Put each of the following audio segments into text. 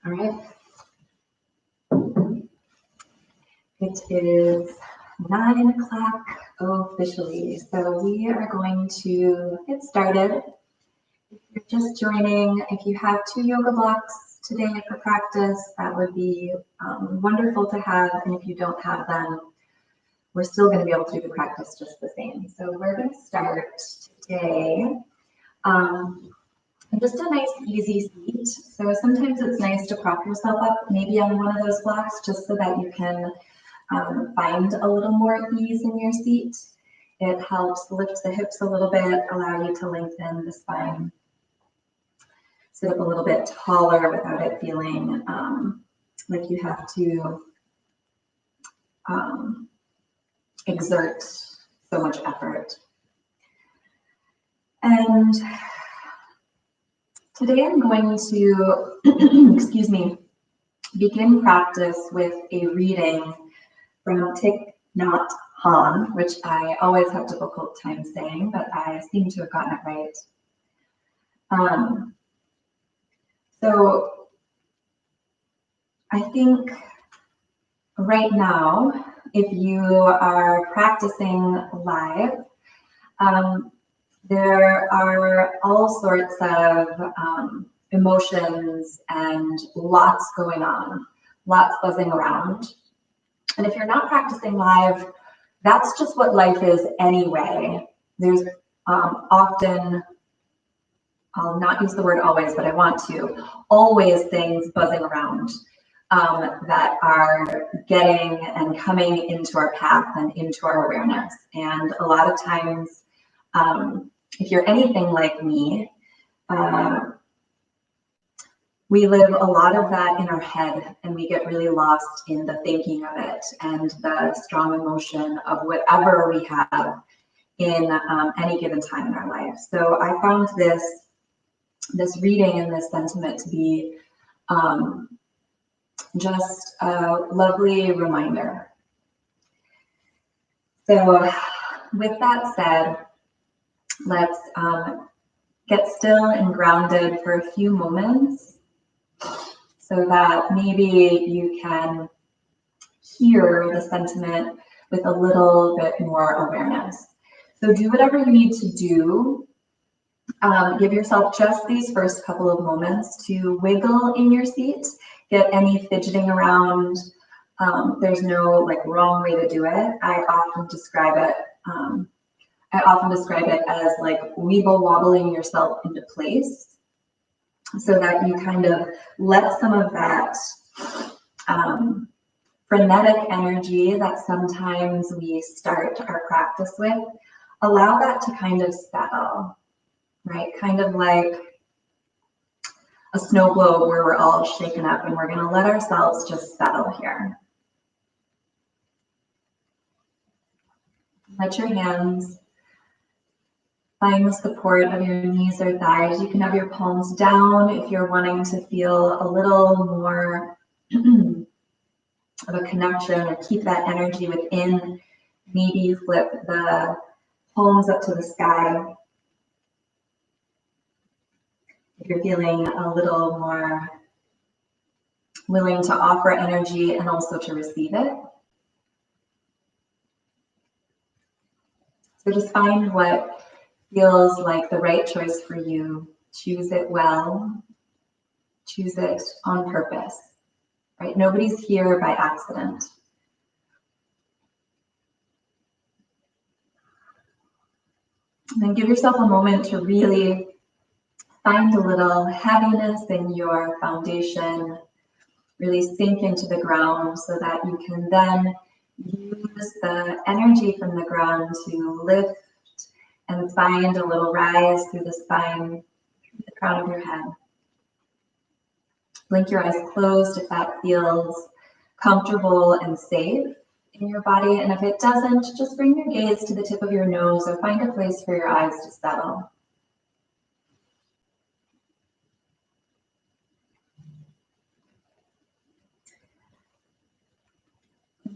All right. It is 9 o'clock officially, so we are going to get started. If you're just joining, if you have 2 yoga blocks today for practice, that would be wonderful to have. And if you don't have them, we're still going to be able to do the practice just the same. So we're going to start today. Just a nice easy seat. So sometimes it's nice to prop yourself up maybe on one of those blocks just so that you can find a little more ease in your seat. It helps lift the hips a little bit, allow you to lengthen the spine. Sit up a little bit taller without it feeling like you have to exert so much effort. And today I'm going to, excuse me, begin practice with a reading from Thich Nhat Hanh, which I always have difficult time saying, but I seem to have gotten it right. So I think right now, if you are practicing live, there are all sorts of emotions and lots going on, lots buzzing around. And if you're not practicing live, that's just what life is anyway. There's often, I'll not use the word always, but I want to, always things buzzing around that are getting and coming into our path and into our awareness. And a lot of times, if you're anything like me, we live a lot of that in our head and we get really lost in the thinking of it and the strong emotion of whatever we have in any given time in our life. So I found this reading and this sentiment to be just a lovely reminder. So with that said, let's get still and grounded for a few moments so that maybe you can hear the sentiment with a little bit more awareness. So do whatever you need to do. Give yourself just these first couple of moments to wiggle in your seat, get any fidgeting around. There's no wrong way to do it. I often describe it as like weeble wobbling yourself into place so that you kind of let some of that frenetic energy that sometimes we start our practice with, allow that to kind of settle, right? Kind of like a snow globe where we're all shaken up and we're going to let ourselves just settle here. Let your hands find the support of your knees or thighs. You can have your palms down if you're wanting to feel a little more of a connection or keep that energy within. Maybe you flip the palms up to the sky. If you're feeling a little more willing to offer energy and also to receive it. So just find what feels like the right choice for you. Choose it well. Choose it on purpose, right? Nobody's here by accident. And then give yourself a moment to really find a little heaviness in your foundation. Really sink into the ground so that you can then use the energy from the ground to lift and find a little rise through the spine, through the crown of your head. Blink your eyes closed if that feels comfortable and safe in your body. And if it doesn't, just bring your gaze to the tip of your nose or find a place for your eyes to settle.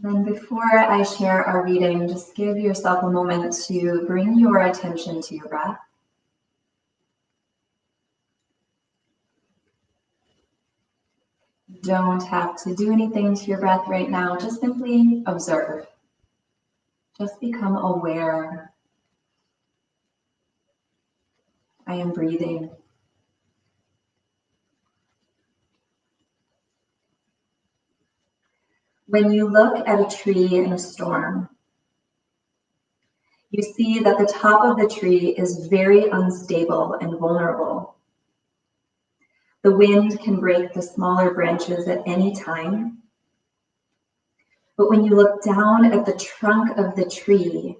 And then before I share our reading, just give yourself a moment to bring your attention to your breath. don't have to do anything to your breath right now. Just simply observe. Just become aware. I am breathing. When you look at a tree in a storm, you see that the top of the tree is very unstable and vulnerable. The wind can break the smaller branches at any time. But when you look down at the trunk of the tree,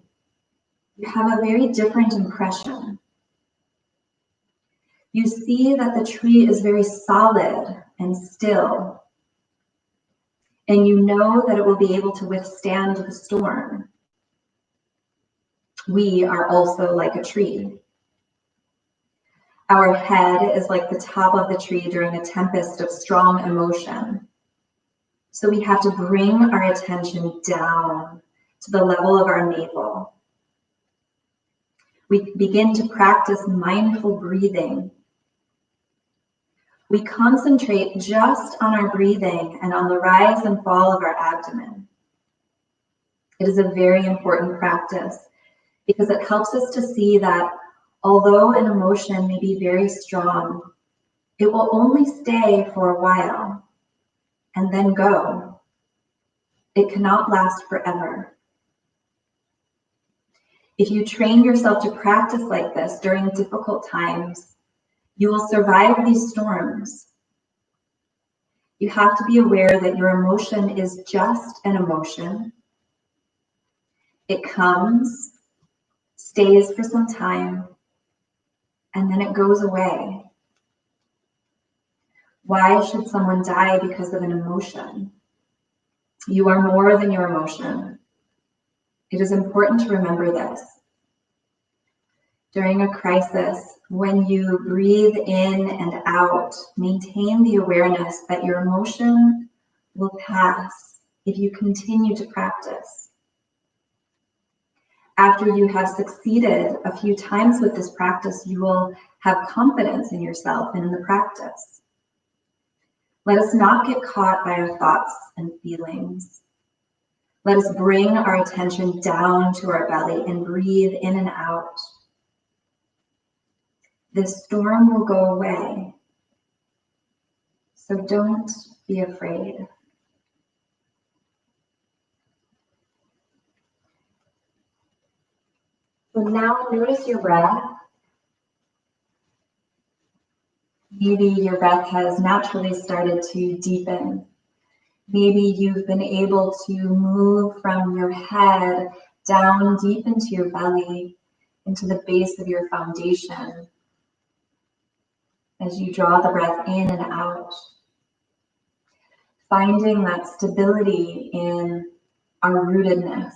you have a very different impression. You see that the tree is very solid and still, and you know that it will be able to withstand the storm. We are also like a tree. Our head is like the top of the tree during a tempest of strong emotion. So we have to bring our attention down to the level of our navel. We begin to practice mindful breathing. We concentrate just on our breathing and on the rise and fall of our abdomen. It is a very important practice because it helps us to see that although an emotion may be very strong, it will only stay for a while and then go. It cannot last forever. If you train yourself to practice like this during difficult times, you will survive these storms. You have to be aware that your emotion is just an emotion. It comes, stays for some time, and then it goes away. Why should someone die because of an emotion? You are more than your emotion. It is important to remember this. During a crisis, when you breathe in and out, maintain the awareness that your emotion will pass if you continue to practice. After you have succeeded a few times with this practice, you will have confidence in yourself and in the practice. Let us not get caught by our thoughts and feelings. Let us bring our attention down to our belly and breathe in and out. This storm will go away, so don't be afraid. So now notice your breath. Maybe your breath has naturally started to deepen. Maybe you've been able to move from your head down deep into your belly, into the base of your foundation, as you draw the breath in and out, finding that stability in our rootedness.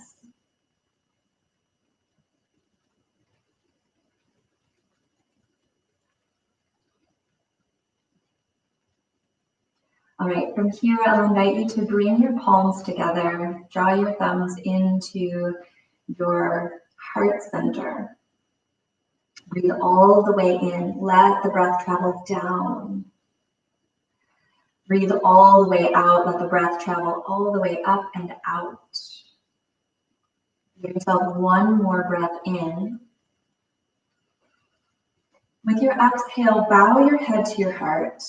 All right, from here, I'll invite you to bring your palms together, draw your thumbs into your heart center. Breathe all the way in, let the breath travel down. Breathe all the way out, let the breath travel all the way up and out. Give yourself one more breath in. With your exhale, bow your head to your heart.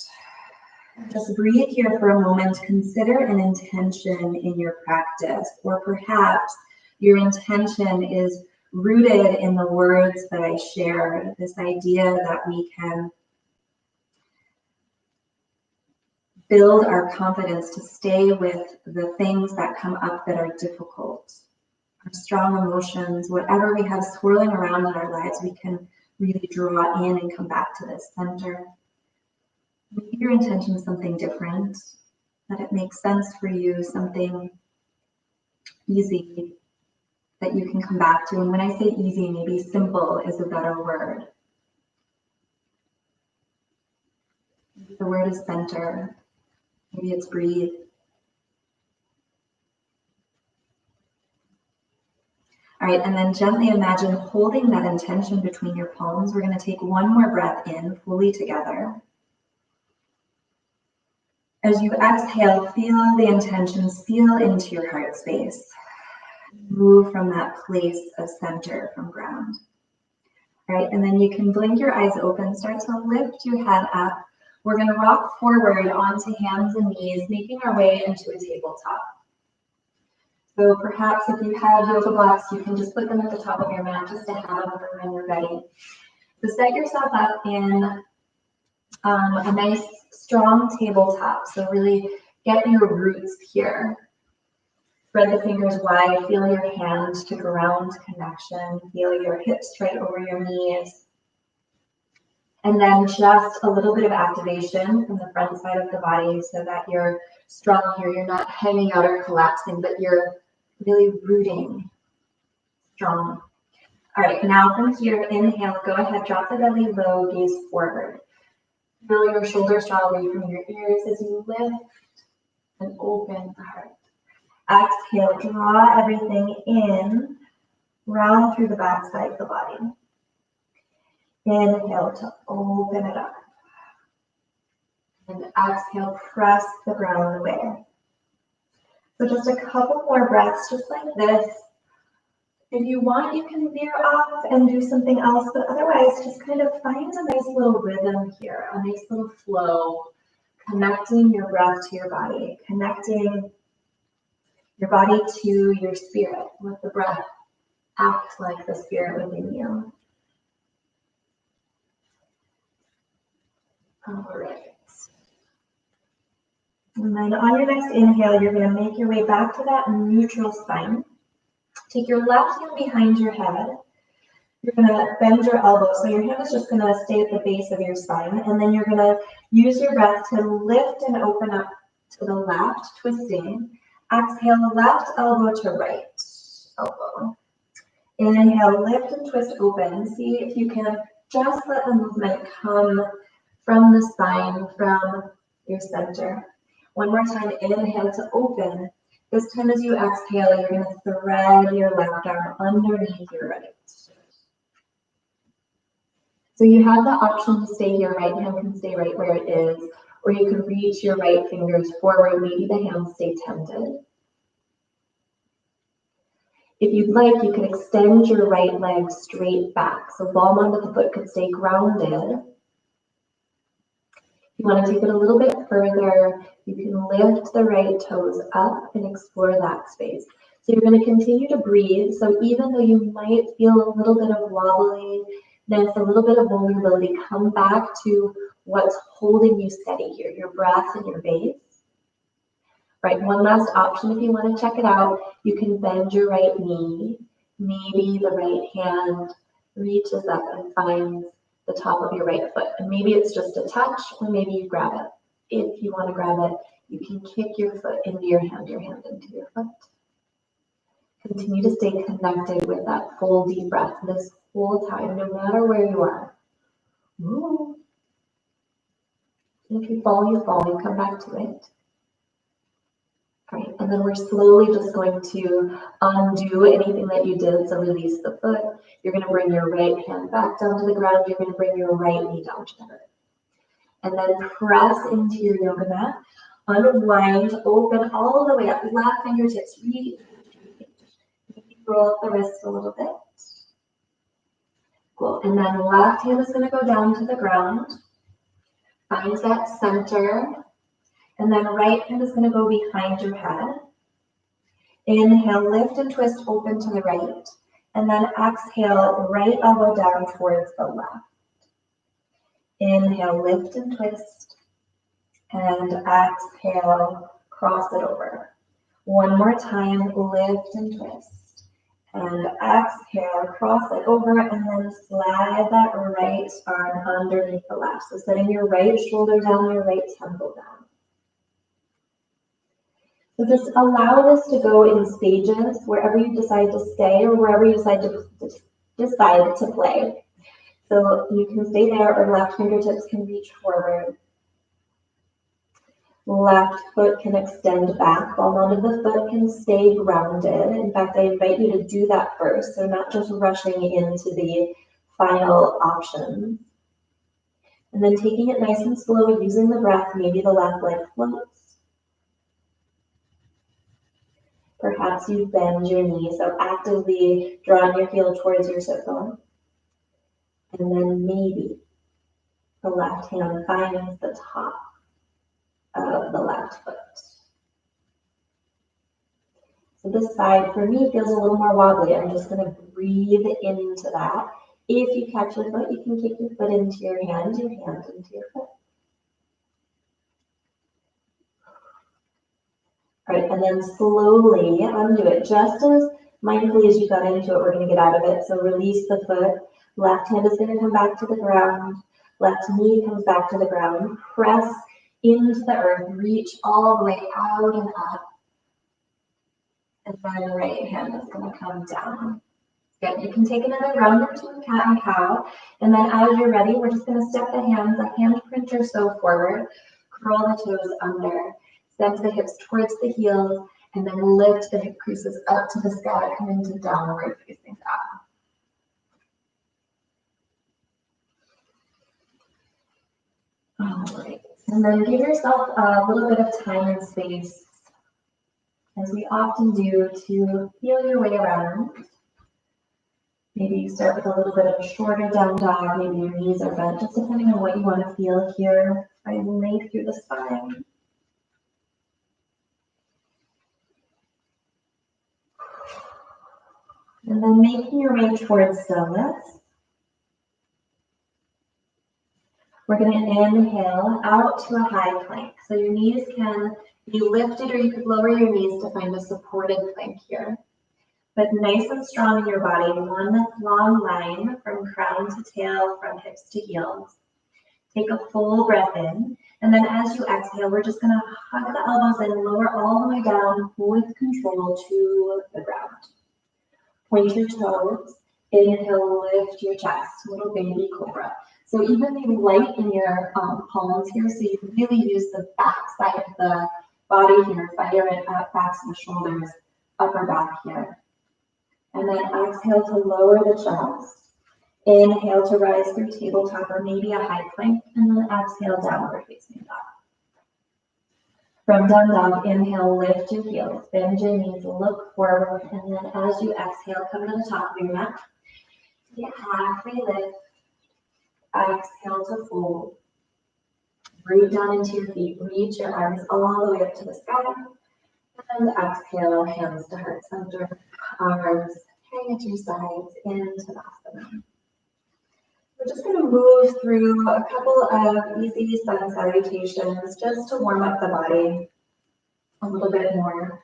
Just breathe here for a moment. Consider an intention in your practice, or perhaps your intention is rooted in the words that I shared, this idea that we can build our confidence to stay with the things that come up that are difficult. Our strong emotions, whatever we have swirling around in our lives, we can really draw in and come back to this center. Maybe your intention is something different, that it makes sense for you, something easy that you can come back to. And when I say easy, maybe simple is a better word. Maybe the word is center. Maybe it's breathe. All right, and then gently imagine holding that intention between your palms. We're going to take one more breath in, fully together. As you exhale, feel the intentions feel into your heart space. Move from that place of center from ground. All right, and then you can blink your eyes open, start to lift your head up. We're going to rock forward onto hands and knees, making our way into a tabletop. So perhaps if you have yoga blocks, you can just put them at the top of your mat just to have them when you're ready. So set yourself up in a nice strong tabletop. So really get your roots here. Spread the fingers wide, feel your hands to ground connection, feel your hips straight over your knees. And then just a little bit of activation from the front side of the body so that you're strong here. You're not hanging out or collapsing, but you're really rooting strong. All right, now from here, inhale, go ahead, drop the belly low, gaze forward. Feel your shoulders draw away from your ears as you lift and open the heart. Exhale, draw everything in, round through the back side of the body. Inhale to open it up. And exhale, press the ground away. So just a couple more breaths, just like this. If you want, you can veer off and do something else, but otherwise just kind of find a nice little rhythm here, a nice little flow, connecting your breath to your body, connecting your body to your spirit. Let the breath act like the spirit within you. All right. And then on your next inhale, you're going to make your way back to that neutral spine. Take your left hand behind your head. You're going to bend your elbow. So your hand is just going to stay at the base of your spine. And then you're going to use your breath to lift and open up to the left, twisting. Exhale, left elbow to right elbow. Inhale, lift and twist open. See if you can just let the movement come from the spine, from your center. One more time, inhale to open. This time as you exhale, you're going to thread your left arm underneath your right. So you have the option to stay here, right hand can stay right where it is, or you can reach your right fingers forward, maybe the hands stay tented. If you'd like, you can extend your right leg straight back. So palm onto the foot could stay grounded. If you want to take it a little bit further, you can lift the right toes up and explore that space. So you're going to continue to breathe. So even though you might feel a little bit of wobbliness, a little bit of vulnerability, come back to what's holding you steady here, your breath and your base. Right, one last option if you want to check it out, you can bend your right knee. Maybe the right hand reaches up and finds the top of your right foot. And maybe it's just a touch, or maybe you grab it. If you want to grab it, you can kick your foot into your hand into your foot. Continue to stay connected with that full deep breath this whole time, no matter where you are. Ooh. And if you fall, you fall. You come back to it. Right, and then we're slowly just going to undo anything that you did. So release the foot. You're going to bring your right hand back down to the ground. You're going to bring your right knee down to the earth. And then press into your yoga mat. Unwind, open all the way up. Left fingertips, reach. Roll up the wrist a little bit. Cool. And then left hand is going to go down to the ground. Find that center. And then right hand is going to go behind your head. Inhale, lift and twist open to the right. And then exhale, right elbow down towards the left. Inhale, lift and twist. And exhale, cross it over. One more time, lift and twist. And exhale, cross it over, and then slide that right arm underneath the left. So setting your right shoulder down, your right temple down. So just allow this to go in stages, wherever you decide to stay or wherever you decide to play. So you can stay there, or left fingertips can reach forward. Left foot can extend back, while one of the foot can stay grounded. In fact, I invite you to do that first, so not just rushing into the final option. And then taking it nice and slow, using the breath, maybe the left leg floats. Perhaps you bend your knee, so actively drawing your heel towards your sit bone. And then maybe the left hand finds the top of the left foot. So this side, for me, feels a little more wobbly. I'm just going to breathe into that. If you catch your foot, you can kick your foot into your hand into your foot. All right, and then slowly undo it. Just as mindfully as you got into it, we're going to get out of it. So release the foot. Left hand is going to come back to the ground. Left knee comes back to the ground. Press into the earth. Reach all the way out and up. And then right hand is going to come down. Good. You can take another round or two, cat and cow. And then as you're ready, we're just going to step the hands a handprint or so forward. Curl the toes under. Send the hips towards the heels. And then lift the hip creases up to the sky, coming to downward facing dog. All right. And then give yourself a little bit of time and space, as we often do, to feel your way around. Maybe you start with a little bit of a shorter down dog. Maybe your knees are bent, just depending on what you want to feel here. Find length through the spine. And then making your way towards stillness. We're going to inhale out to a high plank. So your knees can be lifted, or you could lower your knees to find a supported plank here. But nice and strong in your body, one long line from crown to tail, from hips to heels. Take a full breath in, and then as you exhale, we're just going to hug the elbows in, lower all the way down with control to the ground. Point your toes, inhale, lift your chest, little baby cobra. So even be light in your palms here, so you really use the back side of the body here, fire it up, backs of the shoulders, upper back here. And then exhale to lower the chest. Inhale to rise through tabletop or maybe a high plank, and then exhale, downward facing dog. From down dog, inhale, lift your heels, bend your knees, look forward, and then as you exhale, come to the top of your mat. Get halfway lift. Exhale to fold. Root down into your feet. Reach your arms all the way up to the sky. And exhale, hands to heart center. Arms hang at your sides into Tadasana. We're just going to move through a couple of easy sun salutations just to warm up the body a little bit more.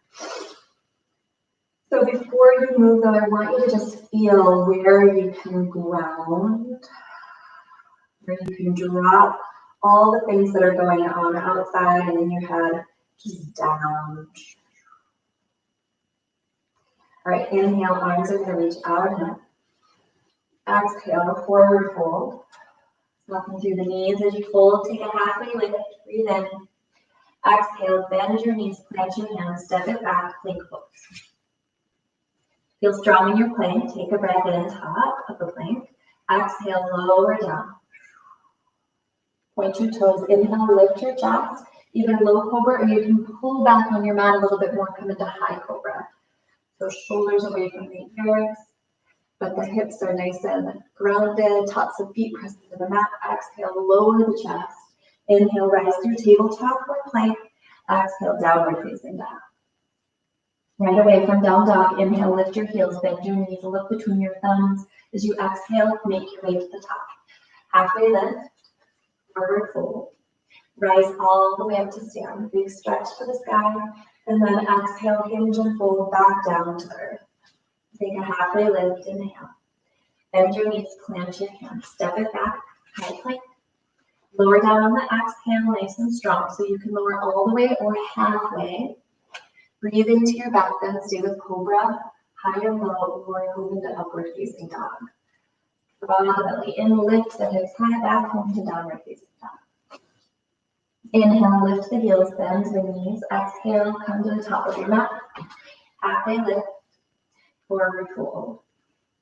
So before you move, though, I want you to just feel where you can ground, where you can drop all the things that are going on outside and in your head, just down. All right, inhale, arms are going to reach out and up. Exhale, forward fold. Soften through the knees as you fold. Take a halfway lift, breathe in. Exhale, bend your knees, plant your hands, step it back, plank pose. Feel strong in your plank. Take a breath in, top of the plank. Exhale, lower down. Point your toes, inhale, lift your chest, either low cobra or you can pull back on your mat a little bit more, come into high cobra. So shoulders away from the ears, but the hips are nice and grounded, tops of feet pressed into the mat. Exhale, lower the chest. Inhale, rise through tabletop or plank. Exhale, downward facing dog. Right away from down dog, inhale, lift your heels, bend your knees, look between your thumbs. As you exhale, make your way to the top. Halfway lift. Forward fold. Rise all the way up to stand. Big stretch to the sky. And then exhale, hinge and fold back down to the earth. Take a halfway lift. Inhale. Bend your knees, plant your hands. Step it back. High plank. Lower down on the exhale, nice and strong. So you can lower all the way or halfway. Breathe into your back bend. Stay with cobra. High and low. Or move into upward facing dog. Draw the belly in, lift the hips high, back home to downward facing dog. Inhale, lift the heels, bend the knees. Exhale, come to the top of your mat. Halfway lift, forward fold.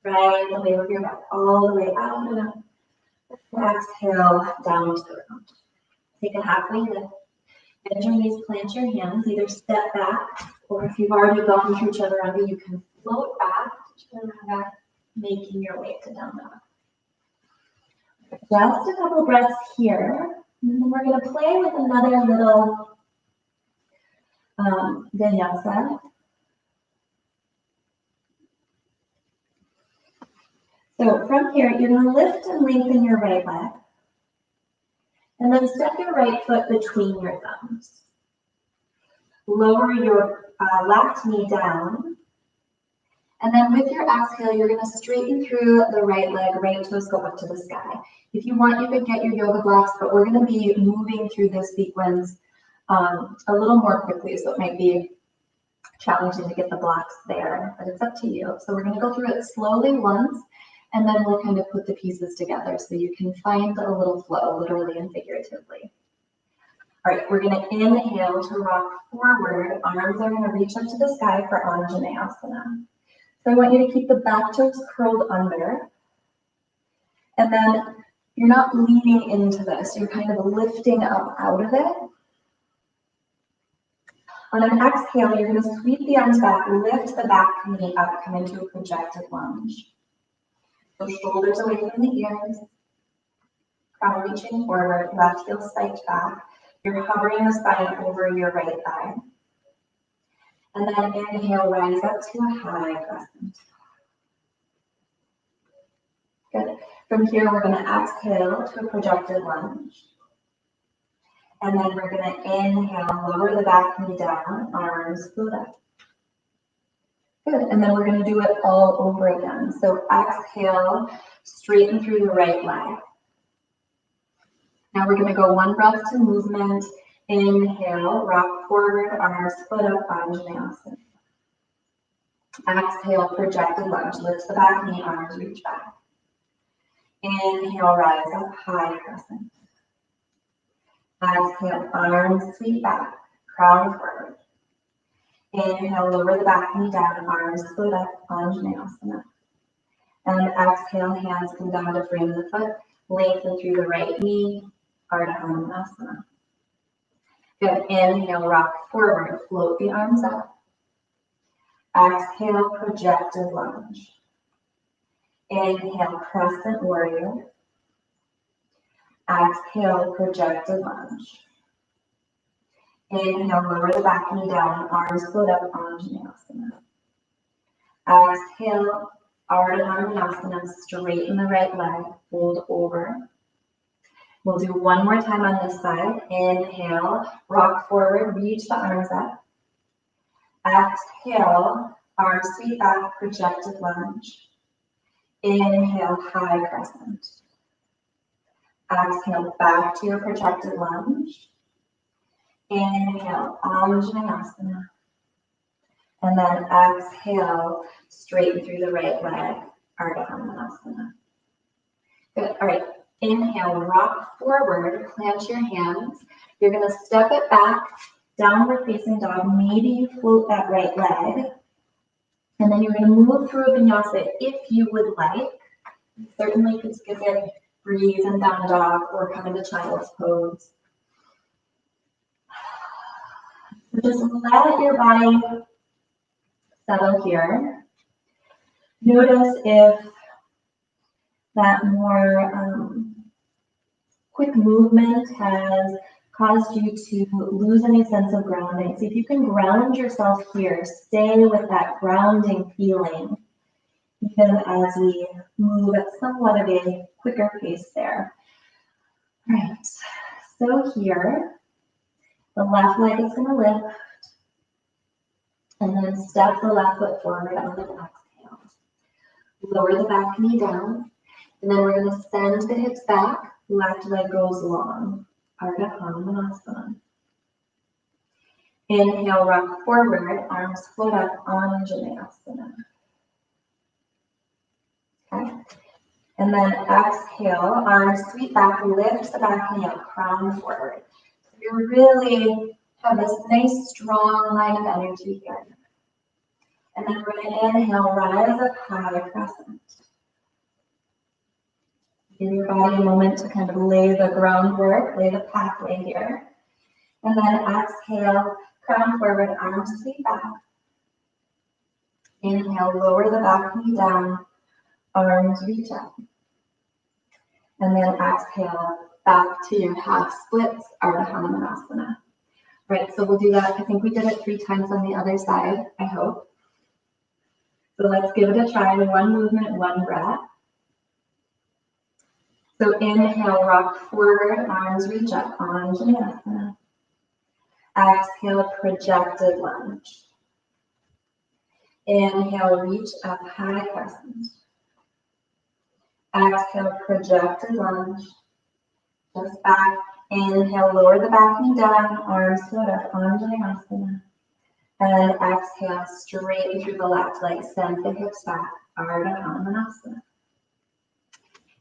Right the way with your back, all the way out and up. Exhale down to the ground. Take a halfway lift. Bend your knees, plant your hands, either step back, or if you've already gone through chaturanga, you can float back to chaturanga, making your way to down dog. Just a couple breaths here, and then we're going to play with another little vinyasa. So from here, you're going to lift and lengthen your right leg, and then step your right foot between your thumbs. Lower your left knee down, and then with your exhale, you're going to straighten through the right leg, right toes go up to the sky. If you want, you could get your yoga blocks, but we're going to be moving through this sequence a little more quickly, so it might be challenging to get the blocks there, but it's up to you. So we're going to go through it slowly once, and then we'll kind of put the pieces together so you can find a little flow, literally and figuratively. All right, we're going to inhale to rock forward. Arms are going to reach up to the sky for Anjaneyasana. So I want you to keep the back toes curled under. And then you're not leaning into this. You're kind of lifting up out of it. On an exhale, you're going to sweep the arms back, lift the back knee up, come into a projected lunge. So shoulders away from the ears. Crown reaching forward, left heel spiked back. You're hovering the spine over your right thigh. And then inhale, rise up to a high crescent. Good. From here, we're going to exhale to a projected lunge. And then we're going to inhale, lower the back knee down, arms float up. Good. And then we're going to do it all over again. So exhale, straighten through the right leg. Now we're going to go one breath to movement. Inhale, rock forward, arms foot up, Anjaneyasana. Exhale, projected lunge. Lift the back knee, arms reach back. Inhale, rise up, high crescent. Exhale, arms sweep back, crown forward. Inhale, lower the back knee down, arms foot up, Anjaneyasana. And exhale, hands come down to frame the foot, lengthen through the right knee, Ardha Hanumanasana. Good. Inhale, rock forward, float the arms up. Exhale, projected lunge. Inhale, crescent warrior. Exhale, projected lunge. Inhale, lower the back knee down, arms float up, Anjaneyasana. Exhale, Ardha Hanumanasana, straighten the right leg, fold over. We'll do one more time on this side. Inhale, rock forward, reach the arms up. Exhale, arms sweep back, projected lunge. Inhale, high crescent. Exhale, back to your projected lunge. Inhale, Anjaneyasana. And then exhale, straighten through the right leg, Ardha Hanumanasana. Good. All right. Inhale, rock forward, plant your hands. You're going to step it back, downward facing dog. Maybe you float that right leg. And then you're going to move through a vinyasa if you would like. You certainly could skip it, breathe and down dog, or come into child's pose. So just let your body settle here. Notice if that more quick movement has caused you to lose any sense of grounding. See if you can ground yourself here. Stay with that grounding feeling, even as we move at somewhat of a quicker pace there. All right, so here, the left leg is going to lift, and then step the left foot forward on the exhale. Lower the back knee down, and then we're going to send the hips back. Left leg goes long, Ardha Hanumanasana. Inhale, rock forward, arms float up, Anjaneyasana. Okay. And then exhale, arms sweep back, lift the back knee up, crown forward. So you really have this nice, strong line of energy here. And then we're going to inhale, rise up high, crescent. Give your body a moment to kind of lay the groundwork, lay the pathway here. And then exhale, crown forward, arms sweep back. Inhale, lower the back knee down, arms reach up. And then exhale, back to your half splits, Ardha Hanumanasana. Right, so we'll do that. I think we did it 3 times on the other side, I hope. So let's give it a try. 1 movement, 1 breath. So inhale, rock forward, arms reach up, Anjaneyasana. Exhale, projected lunge. Inhale, reach up, high crescent. Exhale, projected lunge. Just back. Inhale, lower the back knee down, arms float up, Anjaneyasana. And exhale, straighten through the left leg, send the hips back, Ardha Hanumanasana.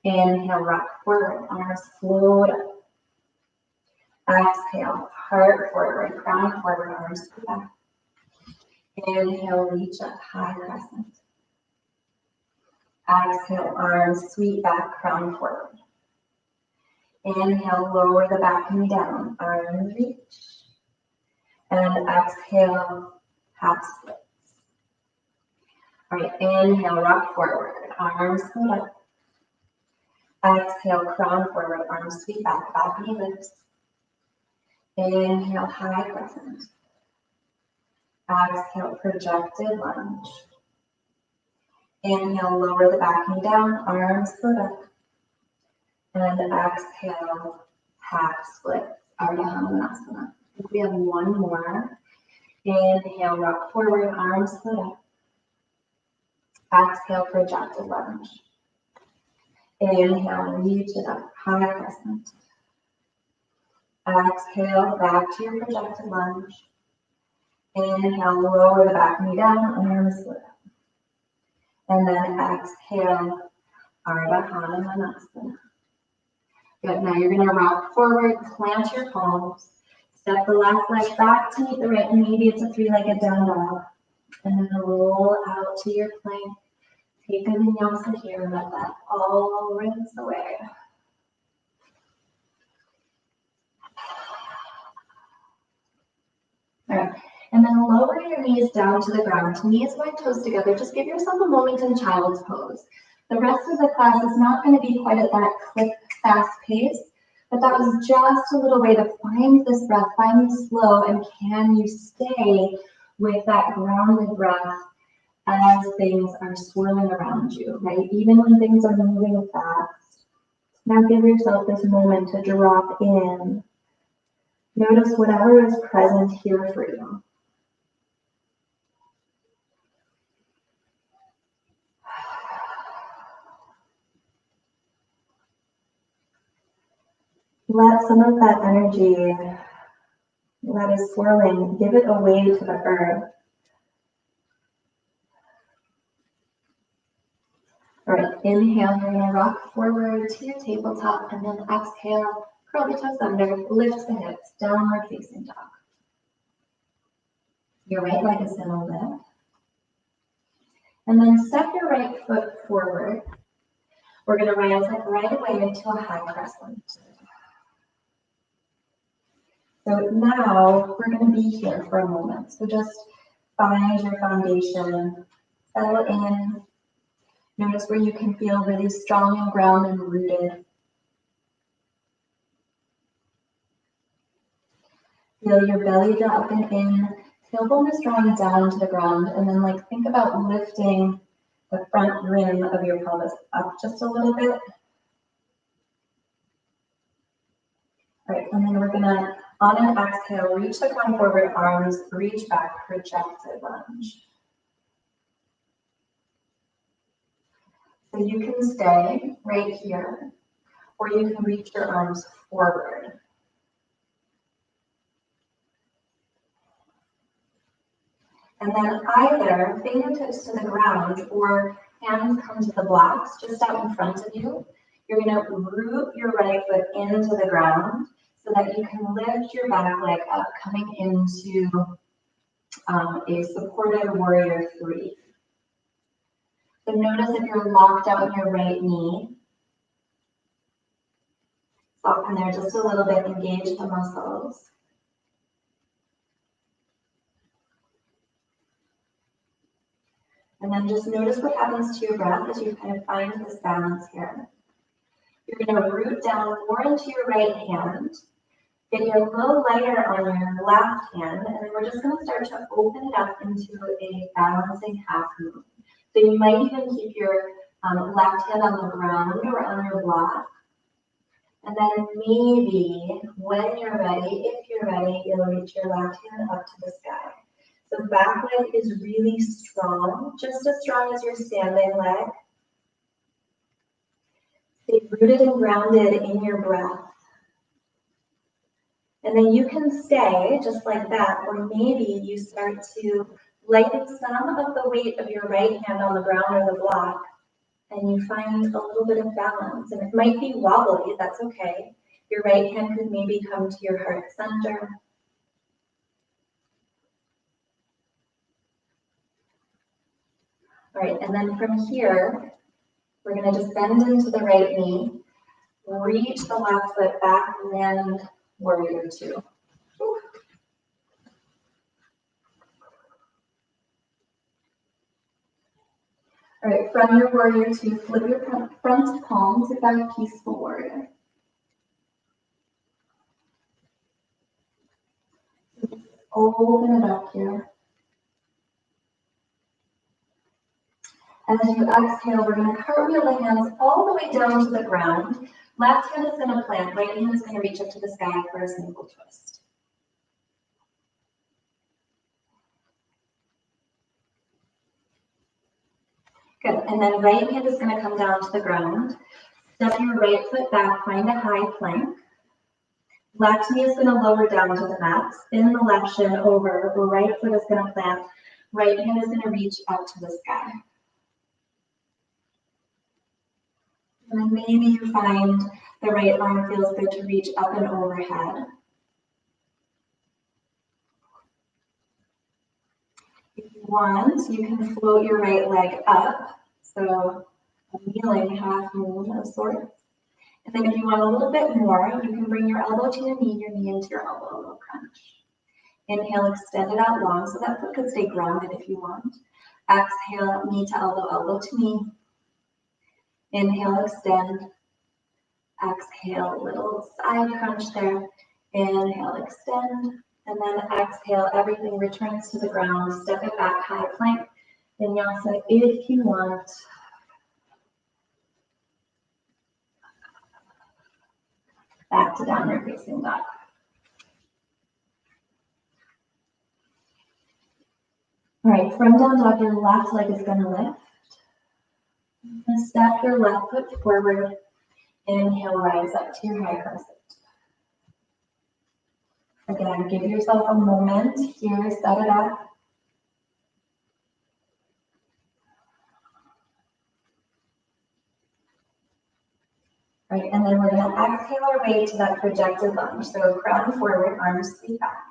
Inhale, rock forward, arms float up. Exhale, heart forward, crown forward, arms back. Inhale, reach up, high crescent. Exhale, arms sweep back, crown forward. Inhale, lower the back knee down, arms reach. And exhale, half splits. All right, inhale, rock forward, arms float up. Exhale, crown forward, arms sweep back, back knee lifts. Inhale, high crescent. Exhale, projected lunge. Inhale, lower the back knee down, arms float up. And exhale, half splits, Ardha Hanumanasana. I think we have 1 more. Inhale, rock forward, arms float up. Exhale, projected lunge. Inhale, reach it up, high crescent. Exhale, back to your projected lunge. Inhale, lower the back knee down, arms float up. And then exhale, Ardha Hanumanasana. Good, now you're gonna rock forward, plant your palms, step the left leg back to meet the right, maybe it's a 3-legged down dog. And then roll out to your plank. Take a vinyasa here, let that all rinse away. All right, and then lower your knees down to the ground, knees wide, toes together. Just give yourself a moment in child's pose. The rest of the class is not going to be quite at that quick, fast pace, but that was just a little way to find this breath, find the flow, and can you stay with that grounded breath as things are swirling around you, right? Even when things are moving fast. Now give yourself this moment to drop in. Notice whatever is present here for you. Let some of that energy that is swirling, give it away to the earth. All right, inhale, you're gonna rock forward to your tabletop, and then exhale, curl the toes under, lift the hips, downward facing dog. Your right leg is gonna lift. And then step your right foot forward. We're gonna rise up right away into a high crescent. So now we're going to be here for a moment. So just find your foundation, settle in. Notice where you can feel really strong and grounded and rooted. Feel your belly dropping in, tailbone is drawing down to the ground, and then think about lifting the front rim of your pelvis up just a little bit. All right, and then we're gonna, on an exhale, reach the ground forward, arms reach back, projected lunge. So you can stay right here, or you can reach your arms forward. And then either fingertips to the ground or hands come to the blocks just out in front of you. You're going to root your right foot into the ground so that you can lift your back leg up, coming into a supported warrior 3. So notice if you're locked out in your right knee, Soften there just a little bit, engage the muscles. And then just notice what happens to your breath as you kind of find this balance here. You're going to root down more into your right hand. Get your little lighter on your left hand, and then we're just going to start to open it up into a balancing half moon. So you might even keep your left hand on the ground or on your block. And then maybe when you're ready, if you're ready, you'll reach your left hand up to the sky. So back leg is really strong, just as strong as your standing leg. Stay rooted and grounded in your breath. And then you can stay just like that, or maybe you start to lighten some of the weight of your right hand on the ground or the block, and you find a little bit of balance. And it might be wobbly, that's okay. Your right hand could maybe come to your heart center. All right, and then from here, we're going to just bend into the right knee, reach the left foot back, and warrior two. All right, from your warrior two, flip your front palm to back peaceful warrior. Open it up here. As you exhale, we're going to cartwheel the hands all the way down to the ground. Left hand is going to plant, right hand is going to reach up to the sky for a single twist. Good, and then right hand is going to come down to the ground. Step your right foot back, find a high plank. Left knee is going to lower down to the mat. Spin the left shin over, right foot is going to plant. Right hand is going to reach out to the sky. And then maybe you find the right arm feels good to reach up and overhead. If you want, you can float your right leg up. So a kneeling half moon of sorts. And then if you want a little bit more, you can bring your elbow to your knee into your elbow, a little crunch. Inhale, extend it out long so that foot could stay grounded if you want. Exhale, knee to elbow, elbow to knee. Inhale, extend. Exhale, little side crunch there. Inhale, extend. And then exhale, everything returns to the ground. Step it back, high plank. Vinyasa if you want. Back to downward facing dog. All right, from down dog, your left leg is going to lift. And step your left foot forward. Inhale, rise up to your high crescent. Again, give yourself a moment here, set it up. Right, and then we're going to exhale our way to that projected lunge. So crown forward, arms sweep back.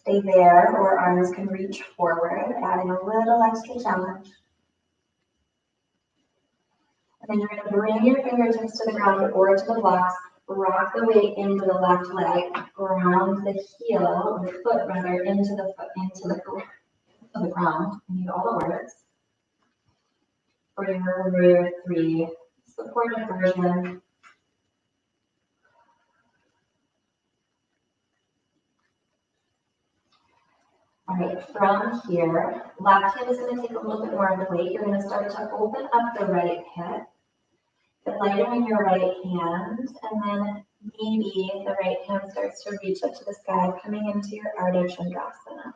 Stay there, or arms can reach forward, adding a little extra challenge. And then you're going to bring your fingertips to the ground or to the blocks. Rock the weight into the left leg, ground the heel, or the foot rather, into the ground. I need all the words. For your warrior three, supported version. All right, from here, left hand is going to take a little bit more of the weight. You're going to start to open up the right hip. Get lighter in your right hand, and then maybe the right hand starts to reach up to the sky, coming into your Ardha Chandrasana.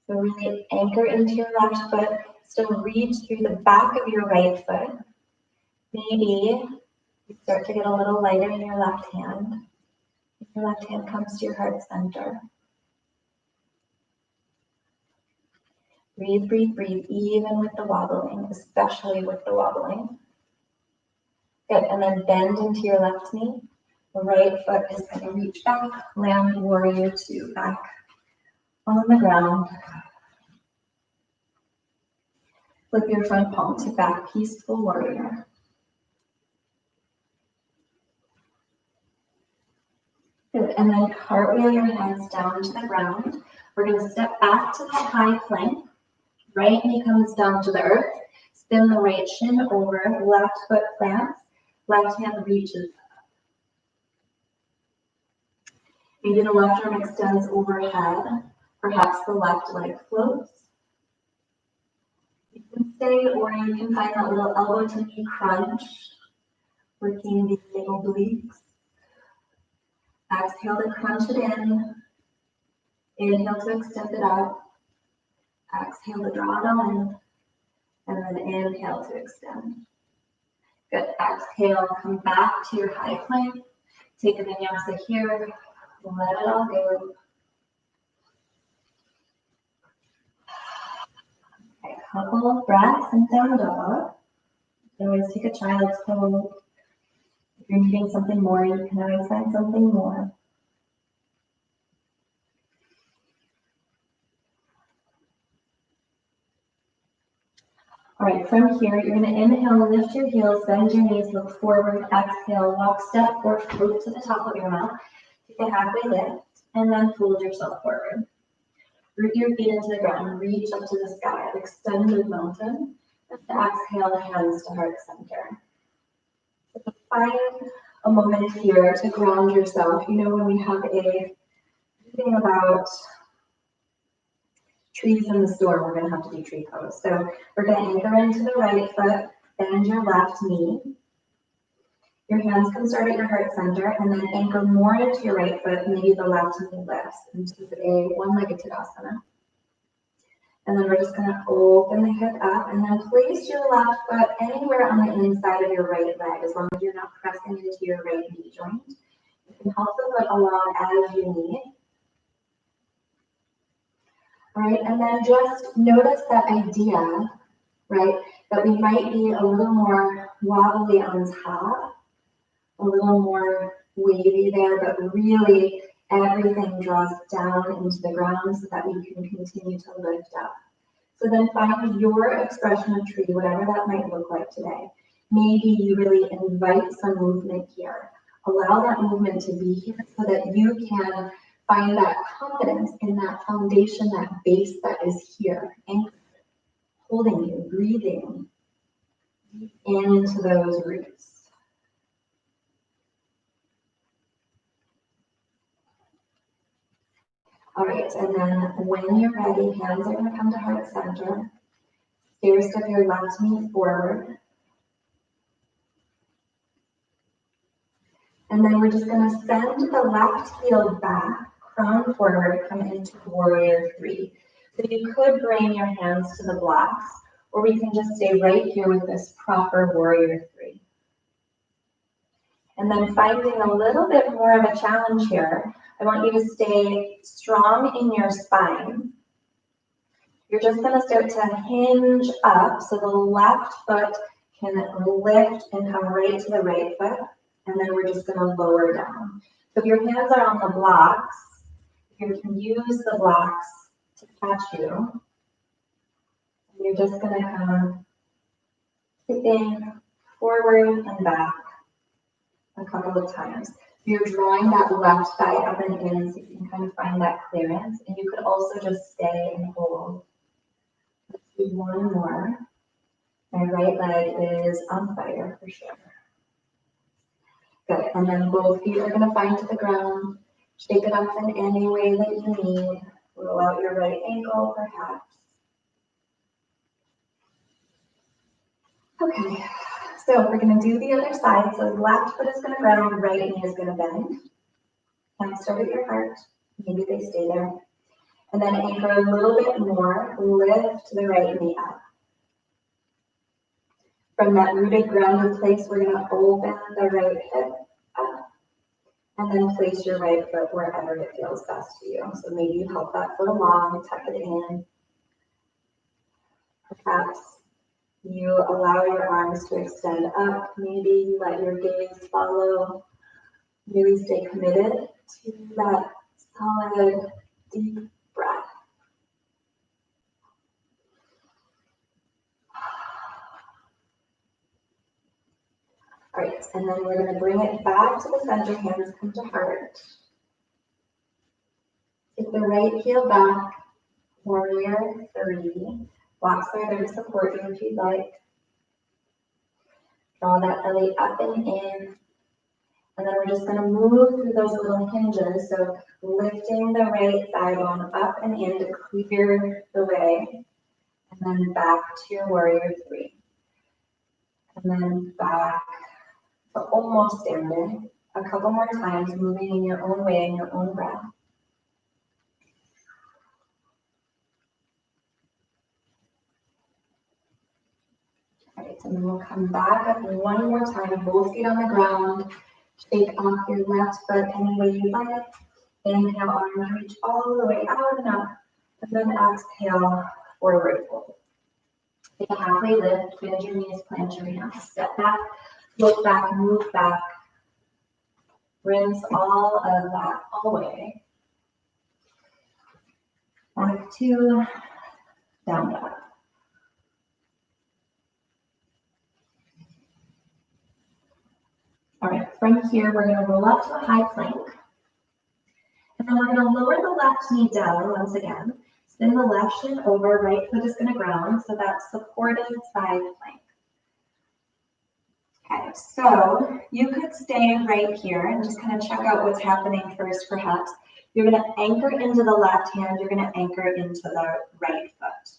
So really anchor into your left foot, still reach through the back of your right foot. Maybe you start to get a little lighter in your left hand. If your left hand comes to your heart center. Breathe, breathe, breathe, even with the wobbling, especially with the wobbling. Good, and then bend into your left knee. The right foot is going to reach back, land warrior two, back on the ground. Flip your front palm to back, peaceful warrior. Good, and then cartwheel your hands down to the ground. We're going to step back to that high plank. Right knee comes down to the earth. Spin the right shin over, left foot plants, left hand reaches up. Maybe the left arm extends overhead. Perhaps the left leg floats. You can stay, or you can find that little elbow to knee crunch, working the obliques. Exhale to crunch it in. Inhale to extend it out. Exhale to draw it on. And then inhale to extend. Good. Exhale, come back to your high plank. Take a vinyasa here. Let it all go. Okay, couple of breaths and down dog. You can always take a child's pose. If you're needing something more, you can always find something more. All right, from here, you're going to inhale, lift your heels, bend your knees, look forward, exhale, walk, step, or float to the top of your mat. Take a halfway lift, and then fold yourself forward. Root your feet into the ground, reach up to the sky, extended mountain. And exhale, hands to heart center. So find a moment here to ground yourself. You know, when we have a thing about trees in the store, we're going to have to do tree pose. So we're going to anchor into the right foot, bend your left knee. Your hands can start at your heart center and then anchor more into your right foot, maybe the left knee lifts into a one-legged Tadasana. And then we're just going to open the hip up and then place your left foot anywhere on the inside of your right leg, as long as you're not pressing into your right knee joint. You can help the foot along as you need. All right, and then just notice that idea, right, that we might be a little more wobbly on top, a little more wavy there, but really everything draws down into the ground so that we can continue to lift up. So then find your expression of tree, whatever that might look like today. Maybe you really invite some movement here. Allow that movement to be here so that you can find that confidence in that foundation, that base that is here, anchored, holding you, breathing into those roots. All right, and then when you're ready, hands are going to come to heart center. Stair step your left knee forward. And then we're just going to send the left heel back, crown forward, come into warrior three. So you could bring your hands to the blocks, or we can just stay right here with this proper warrior three. And then finding a little bit more of a challenge here, I want you to stay strong in your spine. You're just going to start to hinge up, so the left foot can lift and come right to the right foot, and then we're just going to lower down. So if your hands are on the blocks, you can use the blocks to catch you. You're just going to come tipping forward and back a couple of times. You're drawing that left thigh up and in so you can kind of find that clearance. And you could also just stay and hold. Let's do one more. My right leg is on fire for sure. Good. And then both feet are going to find to the ground. Shake it up in any way that you need. Roll out your right ankle perhaps. Okay. So we're going to do the other side. So left foot is going to ground, right knee is going to bend. Hands start at your heart. Maybe they stay there. And then anchor a little bit more. Lift the right knee up. From that rooted, grounded place, we're going to open the right hip up. And then place your right foot wherever it feels best for you. So maybe you help that foot along, tuck it in. Perhaps you allow your arms to extend up. Maybe you let your gaze follow. Really stay committed to that solid, deep breath. Great, and then we're going to bring it back to the center, hands come to heart. Take the right heel back, warrior 3. Blocks are there to support you if you'd like. Draw that belly up and in. And then we're just going to move through those little hinges. So lifting the right thigh bone up and in to clear the way. And then back to your warrior 3. And then back to almost standing. A couple more times, moving in your own way, in your own breath. All right, and then we'll come back up one more time, both feet on the ground. Shake off your left foot any way you like. Inhale, arms reach all the way out and up. And then exhale, forward fold. Take a halfway lift, bend your knees, plant your hands. Step back, look back, move back. Rinse all of that away. Back to down dog. All right, from here, we're going to roll up to a high plank. And then we're going to lower the left knee down once again. Spin the left shin over, right foot is going to ground, so that's supported side plank. Okay, so you could stay right here and just kind of check out what's happening first, perhaps. You're going to anchor into the left hand, you're going to anchor into the right foot.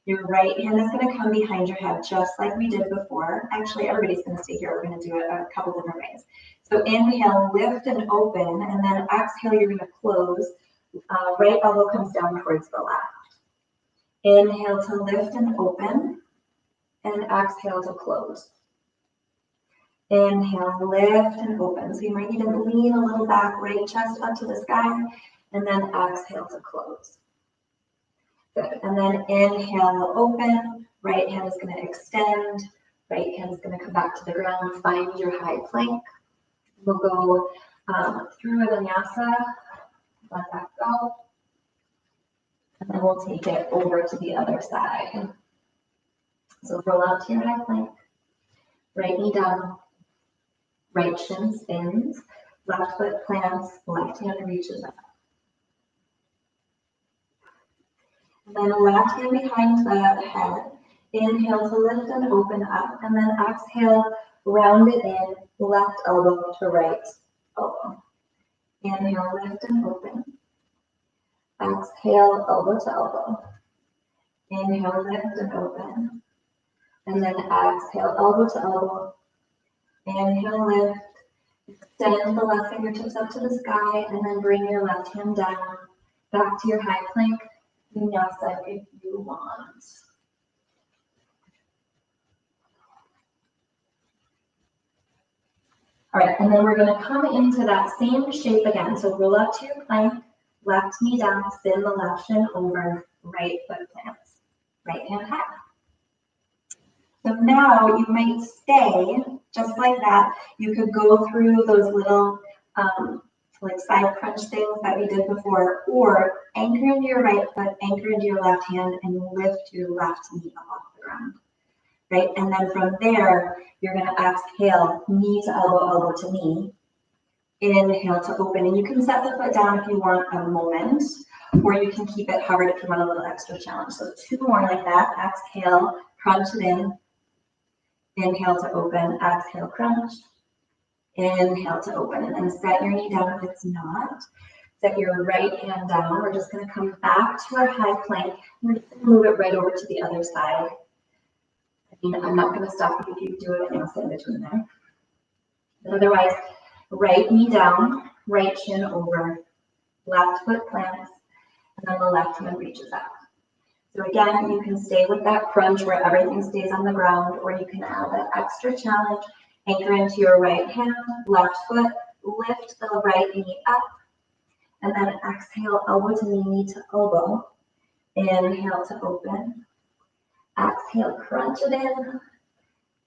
Your right hand is going to come behind your head, just like we did before. Actually, everybody's going to stay here. We're going to do it a couple different ways. So inhale, lift and open, and then exhale, you're going to close. Right elbow comes down towards the left. Inhale to lift and open, and exhale to close. Inhale, lift and open. So you might even lean a little back, right chest up to the sky, and then exhale to close. Good. And then inhale, open. Right hand is going to extend. Right hand is going to come back to the ground. Find your high plank. We'll go through a vinyasa. Let that go. And then we'll take it over to the other side. So roll out to your high plank. Right knee down. Right shin spins. Left foot plants. Left hand reaches up. And then left hand behind the head. Inhale to lift and open up. And then exhale, round it in. Left elbow to right elbow. Inhale, lift and open. Exhale, elbow to elbow. Inhale, lift and open. And then exhale, elbow to elbow. Inhale, lift. Extend the left fingertips up to the sky. And then bring your left hand down. Back to your high plank. Vinyasa if you want. All right, and then we're going to come into that same shape again. So roll up to your plank, left knee down, spin the left shin over, right foot plants, right hand high. So now you might stay just like that. You could go through those little like side crunch things that we did before, or anchor into your right foot, anchor into your left hand, and lift your left knee up off the ground, right? And then from there, you're going to exhale, knee to elbow, elbow to knee. Inhale to open, and you can set the foot down if you want a moment, or you can keep it hovered if you want a little extra challenge. So 2 more like that. Exhale, crunch it in. Inhale to open, exhale, crunch. Inhale to open, and then set your knee down if it's not. Set your right hand down. We're just going to come back to our high plank. We're just going to move it right over to the other side. I mean, I'm not going to stop you if you do it, and I'll sit in between there. But otherwise, right knee down, right shin over, left foot plants, and then the left hand reaches up. So again, you can stay with that crunch where everything stays on the ground, or you can add that extra challenge. Anchor into your right hand, left foot, lift the right knee up, and then exhale, elbow to knee, knee to elbow. Inhale to open. Exhale, crunch it in.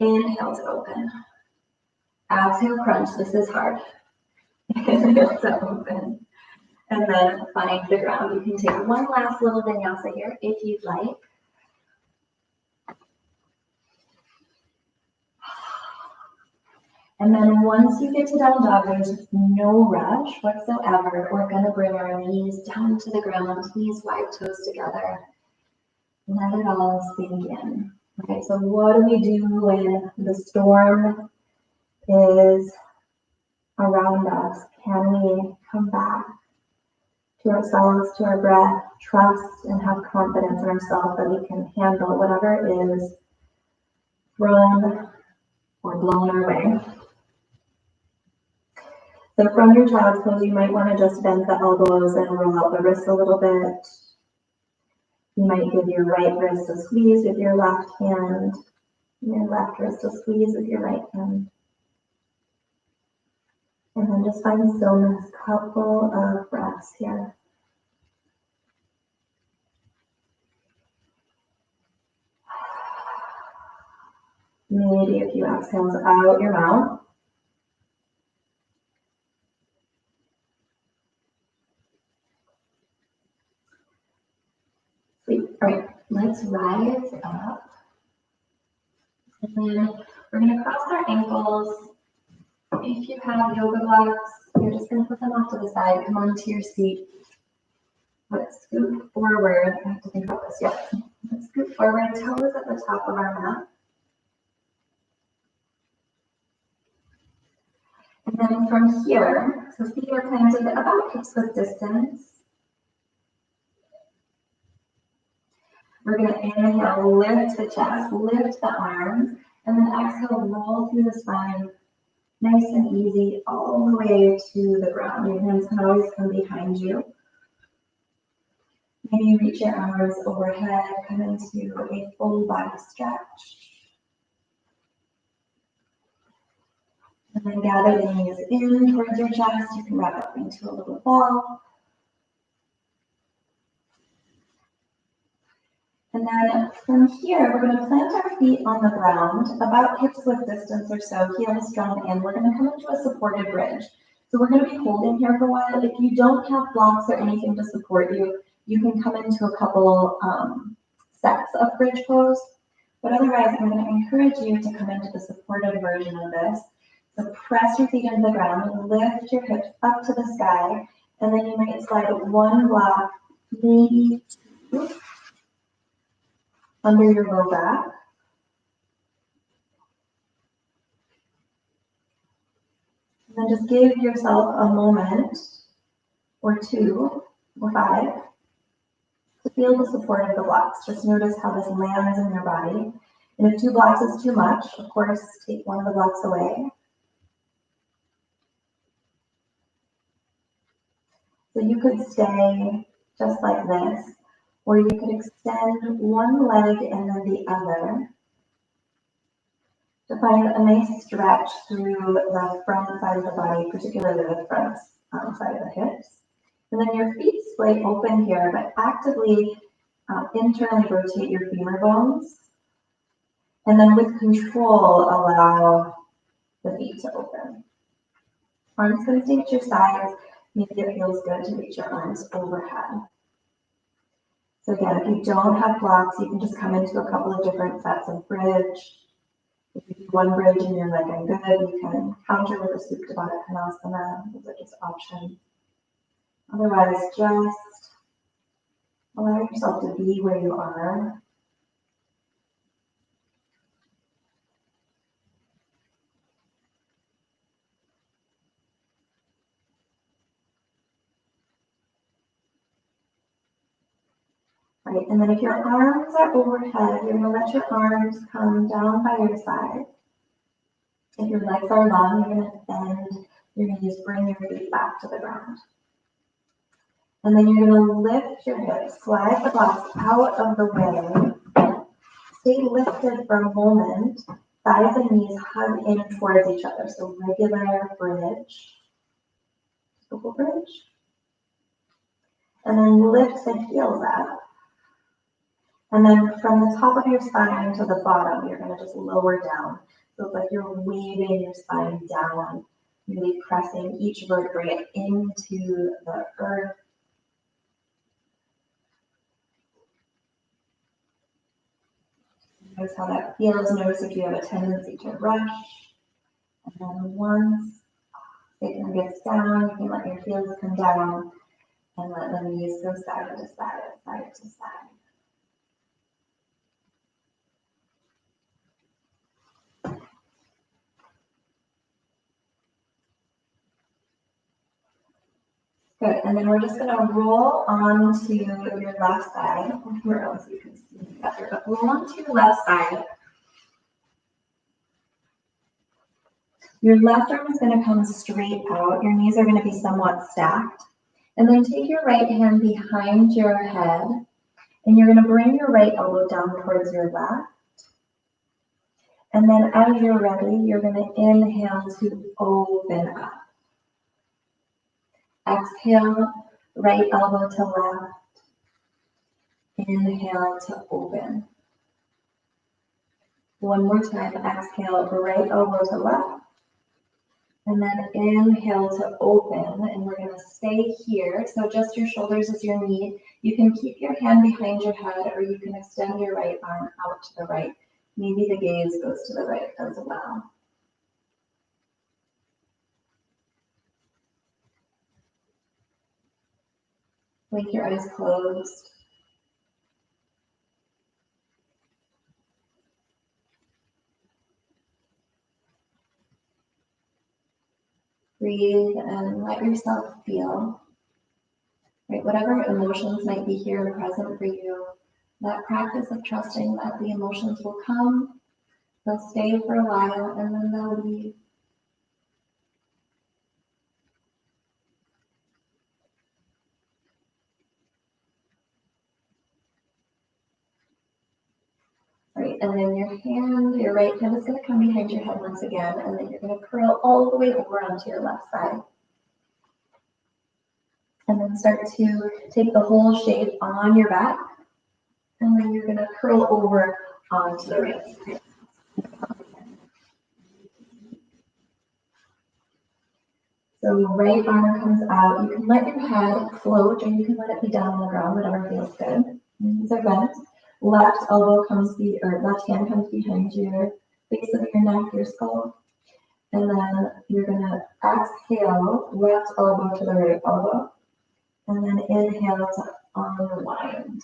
Inhale to open. Exhale, crunch. This is hard. Inhale to open. And then find the ground. You can take one last little vinyasa here if you'd like. And then once you get to down dog, there's no rush whatsoever. We're going to bring our knees down to the ground, knees wide, toes together. Let it all sink in. Okay, so what do we do when the storm is around us? Can we come back to ourselves, to our breath, trust and have confidence in ourselves that we can handle whatever is thrown or blown our way? So from your child's pose, you might want to just bend the elbows and roll out the wrists a little bit. You might give your right wrist a squeeze with your left hand, and your left wrist a squeeze with your right hand. And then just find stillness, couple of breaths here. Maybe a few exhales out your mouth. Sweet. All right, let's rise up. And then we're going to cross our ankles. If you have yoga blocks, you're just going to put them off to the side. Come onto your seat. Let's scoot forward. I have to think about this. Yep. Let's scoot forward. Toes at the top of our mat. And then from here, so feet are planted about hips width distance. We're going to inhale, lift the chest, lift the arms, and then exhale, roll through the spine. Nice and easy all the way to the ground. Your hands can always come behind you. Maybe reach your arms overhead, come into a full body stretch. And then gather the knees in towards your chest. You can wrap up into a little ball. And then from here, we're going to plant our feet on the ground, about hips width distance or so, heels strong in. We're going to come into a supported bridge. So we're going to be holding here for a while. If you don't have blocks or anything to support you, you can come into a couple sets of bridge pose. But otherwise, I'm going to encourage you to come into the supported version of this. So press your feet into the ground, lift your hips up to the sky, and then you might slide one block, maybe two, under your low back. And then just give yourself a moment or two or five to feel the support of the blocks. Just notice how this lands in your body. And if 2 blocks is too much, of course, take one of the blocks away. So you could stay just like this, or you could extend one leg and then the other to find a nice stretch through the front side of the body, particularly the front side of the hips. And then your feet splay open here, but actively internally rotate your femur bones. And then with control, allow the feet to open. Arms can stay at your sides. Maybe it feels good to reach your arms overhead. So again, if you don't have blocks, you can just come into a couple of different sets of bridge. If you do one bridge and you're like, I'm good, you can counter with a Supta Baddha Konasana. Those are just options. Otherwise, just allow yourself to be where you are. Right, and then if your arms are overhead, you're going to let your arms come down by your side. If your legs are long, you're going to bend your knees, bring your feet back to the ground. And then you're going to lift your hips, slide the blocks out of the way. Stay lifted for a moment. Thighs and knees hug in towards each other. So regular bridge. Double bridge. And then lift the heels up. And then from the top of your spine to the bottom, you're going to just lower down. So it's like you're waving your spine down, really pressing each vertebrae into the earth. Notice how that feels. Notice if you have a tendency to rush. And And once it gets down, you can let your heels come down and let the knees go side to side, side to side. Good, and then we're just gonna roll onto your left side, where else you can see better, but roll onto your left side. Your left arm is gonna come straight out, your knees are gonna be somewhat stacked. And then take your right hand behind your head, and you're gonna bring your right elbow down towards your left. And then as you're ready, you're gonna inhale to open up. Exhale, right elbow to left. Inhale to open. One more time, exhale, right elbow to left. And then inhale to open, and we're gonna stay here. So just your shoulders as your knee. You can keep your hand behind your head, or you can extend your right arm out to the right. Maybe the gaze goes to the right as well. With your eyes closed. Breathe and let yourself feel, right? Whatever emotions might be here and present for you, that practice of trusting that the emotions will come, they'll stay for a while, and then they'll leave. Right, and then your right hand is going to come behind your head once again, and then you're going to curl all the way over onto your left side. And then start to take the whole shape on your back, and then you're going to curl over onto the right side. So right arm comes out. You can let your head float, or you can let it be down on the ground, whatever feels good. Knees are bent. Left left hand comes behind your base of your neck, your skull. And then you're gonna exhale, left elbow to the right elbow. And then inhale to unwind.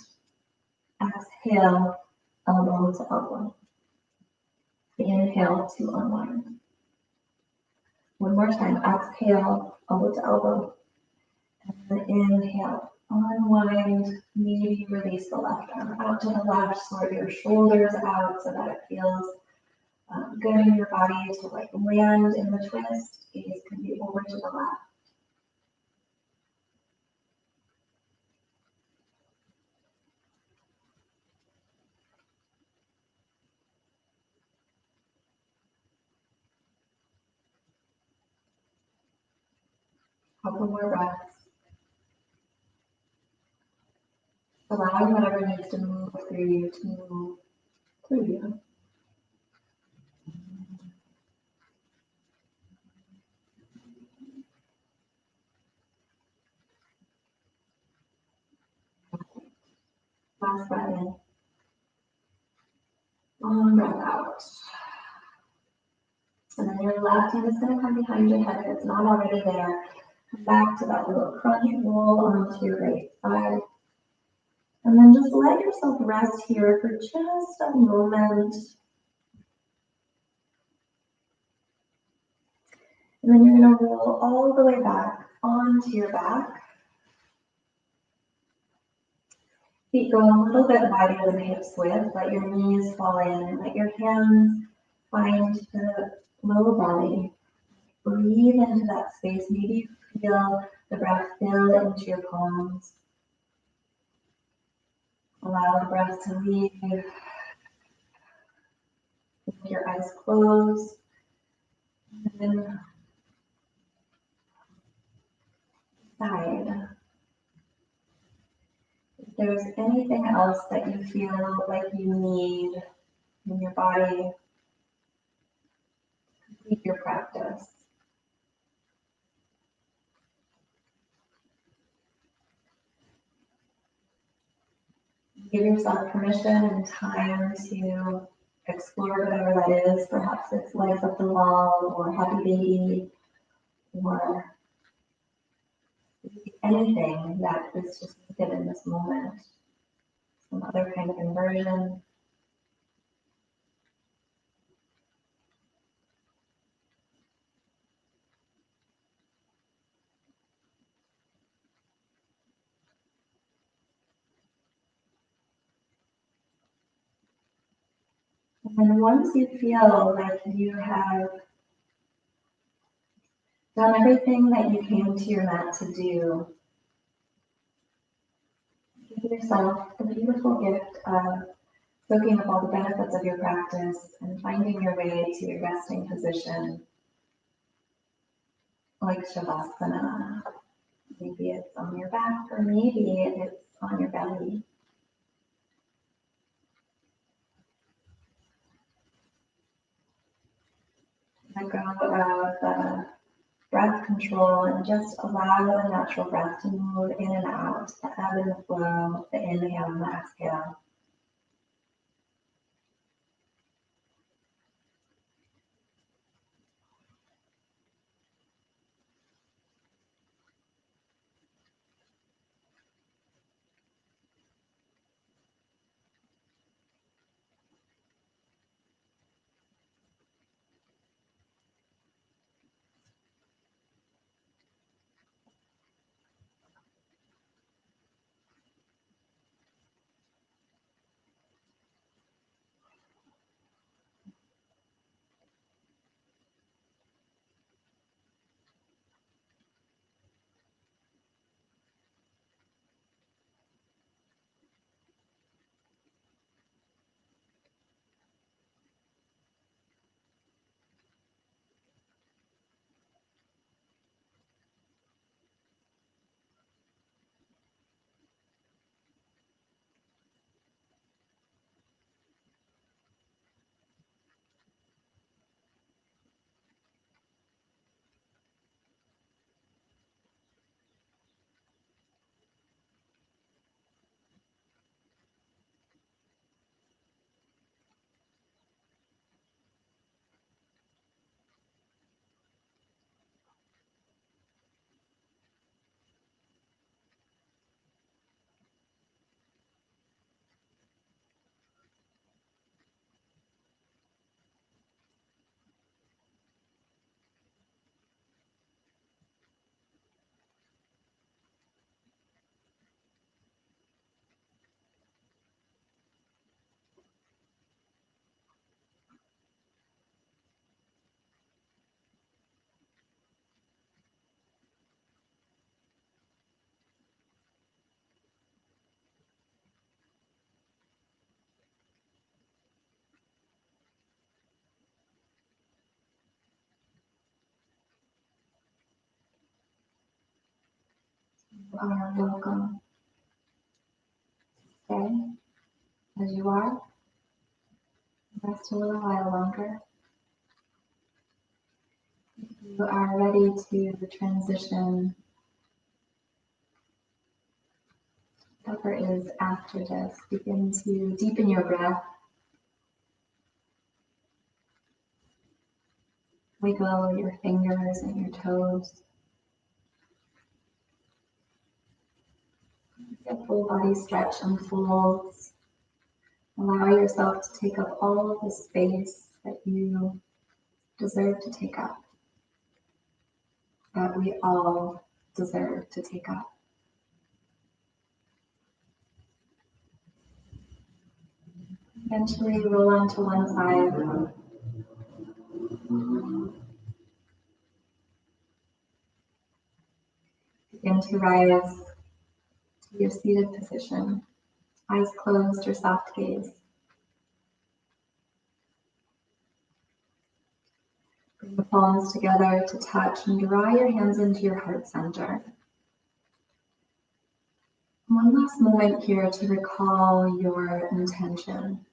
Exhale, elbow to elbow. Inhale to unwind. One more time, exhale, elbow to elbow. And then inhale, unwind, maybe release the left arm out to the left, sort your shoulders out so that it feels good in your body to like land in the twist. Gaze can be over to the left. Couple more breaths. Allowing whatever needs to move through you to move through you. Last breath in. Long breath out. And then your left hand is going to come behind your head if it's not already there. Come back to that little crunch roll onto your right side. And then just let yourself rest here for just a moment. And then you're going to roll all the way back onto your back. Feet go a little bit wider than the hips width. Let your knees fall in. Let your hands find the lower belly. Breathe into that space. Maybe feel the breath fill into your palms. Allow the breath to leave you with your eyes closed. And then decide if there's anything else that you feel like you need in your body to complete your practice. Give yourself permission and time to explore whatever that is. Perhaps it's legs up the wall or happy baby or anything that is just needed in this moment. Some other kind of inversion. And then once you feel like you have done everything that you came to your mat to do, give yourself the beautiful gift of soaking up all the benefits of your practice and finding your way to your resting position, like Shavasana. Maybe it's on your back, or maybe it's on your belly. Let go of the breath control and just allow the natural breath to move in and out, the ebb and the flow, the inhale and the exhale. You are welcome. Stay as you are. Rest a little while longer. You are ready to transition. Whatever is after this, begin to deepen your breath. Wiggle your fingers and your toes. Get full body stretch unfolds. Allow yourself to take up all of the space that you deserve to take up, that we all deserve to take up. Eventually roll onto one side. Begin to rise to your seated position, eyes closed or soft gaze. Bring the palms together to touch and draw your hands into your heart center. One last moment here to recall your intention.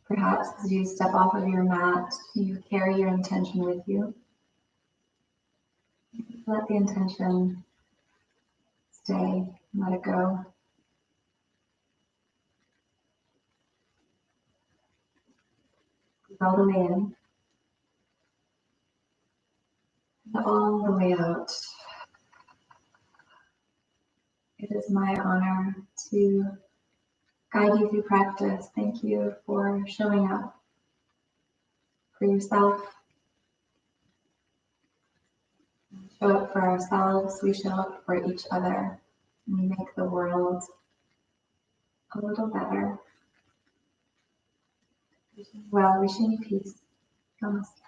Perhaps as you step off of your mat, you carry your intention with you. Let the intention stay, let it go. all the way in and all the way out. It is my honor to guide you through practice. Thank you for showing up for yourself. Show up for ourselves, we show up for each other, and we make the world a little better. Well, wishing you peace. Namaste.